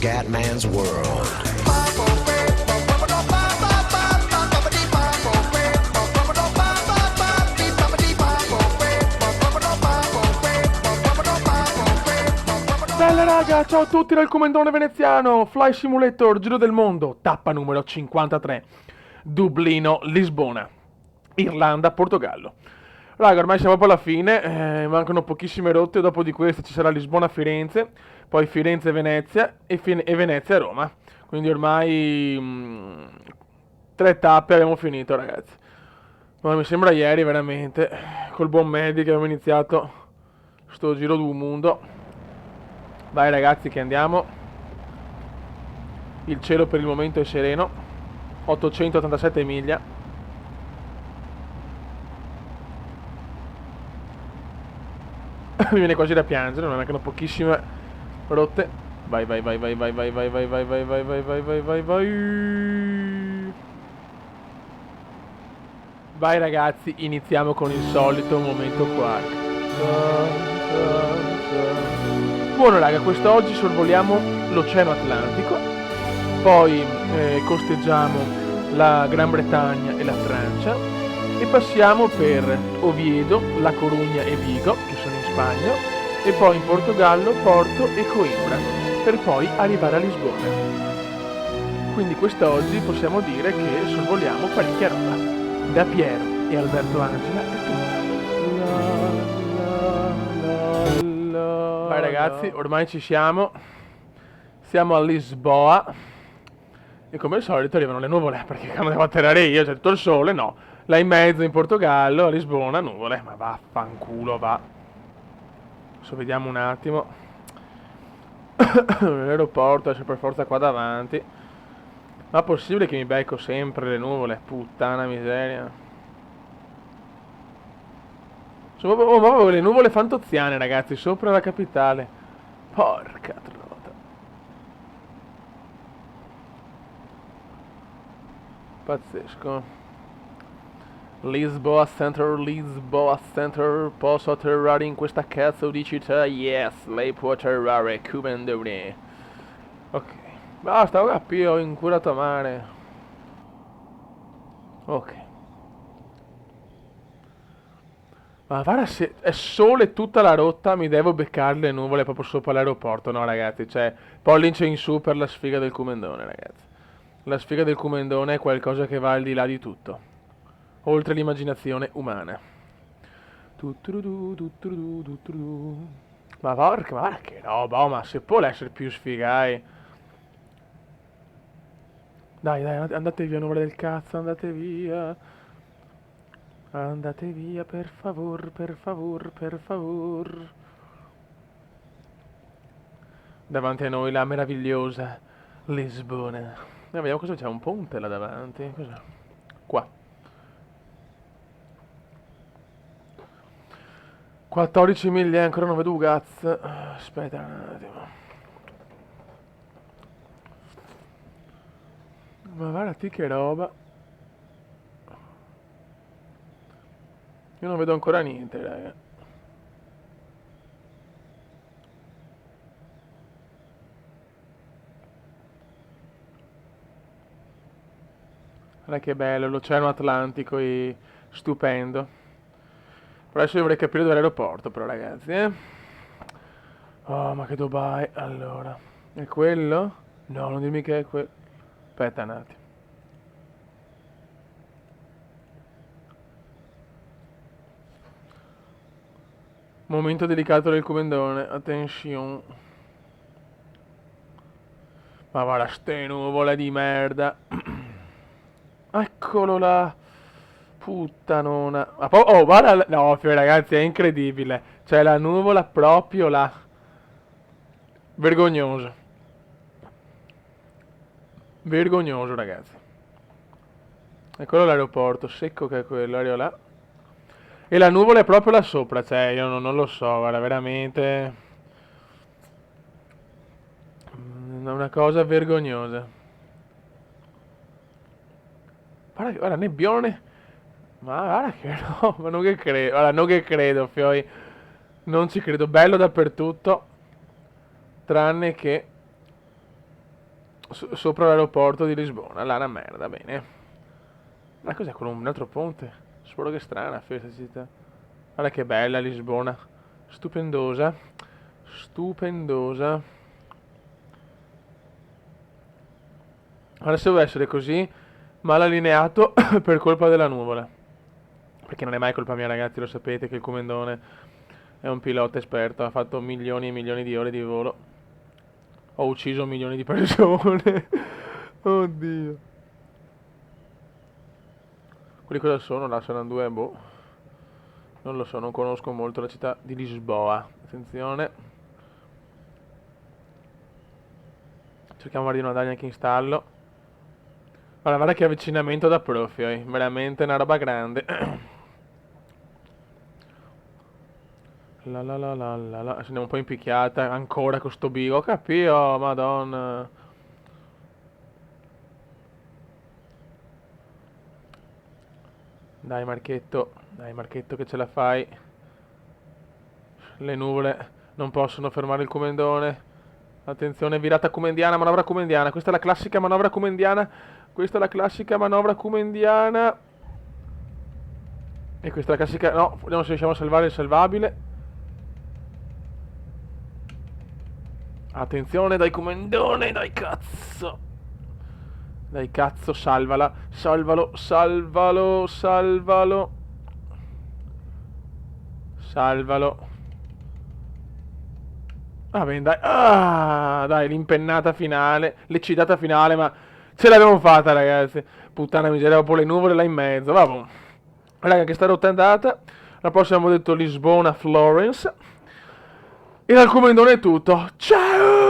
Scatman's World. Bella raga, ciao a tutti dal Comandone Veneziano, Fly Simulator, Giro del Mondo, tappa numero 53, Dublino, Lisbona, Irlanda, Portogallo. Raga, ormai siamo proprio alla fine, mancano pochissime rotte, dopo di queste ci sarà Lisbona-Firenze, poi Firenze-Venezia e Venezia-Roma. Quindi ormai 3 tappe abbiamo finito, ragazzi. Ma mi sembra ieri veramente, col buon Medi che abbiamo iniziato sto giro del mondo. Vai ragazzi che andiamo. Il cielo per il momento è sereno. 887 miglia. Mi viene quasi da piangere, non mancano pochissime rotte. Vai vai vai vai vai vai vai vai vai vai vai vai vai vai vai vai. Vai ragazzi, iniziamo con il solito momento quark. Buono raga, quest'oggi sorvoliamo l'Oceano Atlantico, poi costeggiamo la Gran Bretagna e la Francia e passiamo per Oviedo, La Corugna e Vigo, che sono in Spagna, e poi in Portogallo, Porto e Coimbra, per poi arrivare a Lisbona. Quindi quest'oggi possiamo dire che sorvoliamo parecchia roba. Da Piero e Alberto Angela è tutto. Vai ragazzi, ormai ci siamo. Siamo a Lisboa. E come al solito arrivano le nuvole, perché quando devo atterrare io c'è tutto il sole, no. Là in mezzo in Portogallo, a Lisbona, nuvole. Ma vaffanculo, va. Adesso vediamo un attimo. L'aeroporto è per forza qua davanti. Ma possibile che mi becco sempre le nuvole? Puttana miseria. Sono proprio le nuvole fantoziane, ragazzi, sopra la capitale. Porca trota. Pazzesco. Lisboa Center, posso atterrare in questa cazzo di città? Yes, lei può atterrare, Comandone. Ok. Basta, ho capito, ho incurato a mare. Ok. Ma guarda, se è sole tutta la rotta, mi devo beccare le nuvole proprio sopra l'aeroporto, no ragazzi? Cioè, pollice in su per la sfiga del Comandone, ragazzi. La sfiga del Comandone è qualcosa che va al di là di tutto. Oltre l'immaginazione umana. Ma porca, ma guarda che roba, oh, ma se può essere più sfigai. Dai, andate via, nuvole del cazzo, andate via. Andate via, per favor, per favor, per favor. Davanti a noi la meravigliosa Lisbona. Vediamo cosa c'è, un ponte là davanti. Cos'è? Qua. 14 miglia, ancora non vedo un cazzo. Aspetta un attimo. Ma guarda che roba. Io non vedo ancora niente, raga. Guarda che bello, l'Oceano Atlantico è stupendo. Però adesso dovrei capire dove è l'aeroporto, però ragazzi, Oh, ma che Dubai, allora. È quello? No, non dimmi che è quello. Aspetta un attimo. Momento delicato del Comandone, attenzione. Ma guarda ste nuvole di merda. Eccolo là. Puttanona. Oh, guarda. No, ragazzi, è incredibile. C'è la nuvola proprio là. Vergognoso. Vergognoso, ragazzi. Eccolo l'aeroporto, secco che è quell'aereo là. E la nuvola è proprio là sopra, cioè io non lo so, guarda, veramente. È una cosa vergognosa. Guarda, nebbione. Ma guarda che no, ma non che credo. Guarda, non che credo, Fioi. Non ci credo. Bello dappertutto. Tranne che Sopra l'aeroporto di Lisbona. Là, una merda, bene. Ma cos'è quello? Un altro ponte? Spero che strana questa città. Guarda che bella Lisbona. Stupendosa. Stupendosa. Adesso deve essere così mal allineato per colpa della nuvola. Perché non è mai colpa mia, ragazzi, lo sapete che il Comendone è un pilota esperto, ha fatto milioni e milioni di ore di volo. Ho ucciso milioni di persone. Oddio. Quelli cosa sono? Là saranno due, boh. Non lo so, non conosco molto la città di Lisboa. Attenzione. Cerchiamo di non andare neanche in stallo. Guarda che avvicinamento da profi, veramente una roba grande. La la la la la la. Andiamo un po' impicchiata ancora con sto bigo, capito? Madonna. Dai Marchetto che ce la fai. Le nuvole non possono fermare il comendone. Attenzione, virata comendiana, manovra comendiana. Questa è la classica manovra comendiana. Questa è la classica manovra comendiana. E questa è la classica... No, vediamo se riusciamo a salvare il salvabile. Attenzione, dai comendone, dai cazzo. Dai cazzo, salvala. Salvalo, salvalo, salvalo. Salvalo. Va bene, dai. Ah, dai, l'impennata finale. L'eccidata finale, ma ce l'abbiamo fatta, ragazzi. Puttana miseria, dopo le nuvole là in mezzo. Vabbè. Raga, che sta rotta andata. La prossima abbiamo detto Lisbona, Florence. E dal comendone è tutto. Ciao!